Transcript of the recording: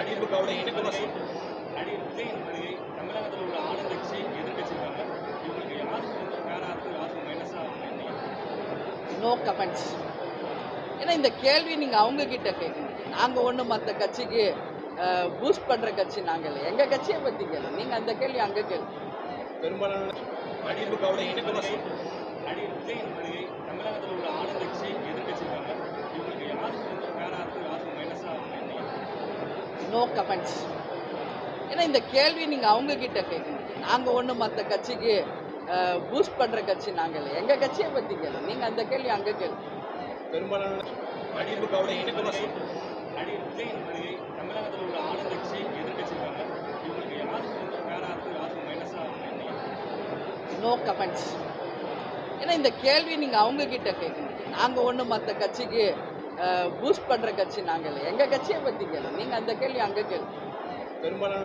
அதிமுகவோட இணக்கமா நடிகர் விஜயின் வருகை தமிழகத்தில் உள்ள ஆளுங்கட்சி எதிர்கட்சிக்காங்க இவங்களுக்கு யாருக்கு வந்து ஃபேரா இருக்கும் யாருக்கு மைனஸா நோ கமெண்ட்ஸ். ஏன்னா இந்த கேள்வி நீங்கள் அவங்க கிட்ட கேட்கணும். நாங்கள் ஒன்றும் மற்ற கட்சிக்கு பூஸ்ட் பண்ணுற கட்சி நாங்கள் இல்லை. எங்கள் கட்சியை பற்றி கேளு. நீங்கள் அந்த கேள்வி அங்கே கேளு. பெரும்பாலான அதிமுகவோட இணக்கமா நடிகர் விஜயின் வருகை தமிழகத்தில் உள்ள ஆளுங்கட்சி எதிர்கட்சிக்காங்க இவங்களுக்கு யாருக்கு வந்து ஃபேரா இருக்கும் யாருக்கு மைனஸா நோ கமெண்ட்ஸ். ஏன்னா இந்த கேள்வி நீங்கள் அவங்க கிட்ட கேட்கணும். நாங்கள் ஒன்றும் மற்ற கட்சிக்கு பூஸ்ட் பண்ணுற கட்சி நாங்கள் இல்லை. எங்கள் கட்சியை பற்றி கேளு. நீங்கள் அந்த கேள்வி அங்கே கேளு. பெரும்பாலான அதிமுகவோட இணக்கமா நடிகர் விஜயின் வருகை தமிழகத்தில் உள்ள ஆளுங்கட்சி எதிர்கட்சிக்காங்க இவங்களுக்கு யாருக்கு வந்து ஃபேரா இருக்கும் யாருக்கு மைனஸா நோ கமெண்ட்ஸ். ஏன்னா இந்த கேள்வி நீங்கள் அவங்க கிட்ட கேட்கணும். நாங்கள் ஒன்றும் மற்ற கட்சிக்கு பூஸ்ட் பண்ணுற கட்சி நாங்கள் இல்லை. எங்கள் கட்சியை பற்றி கேளு. நீங்கள் அந்த கேள்வி அங்கே கேளு. பெரும்பாலான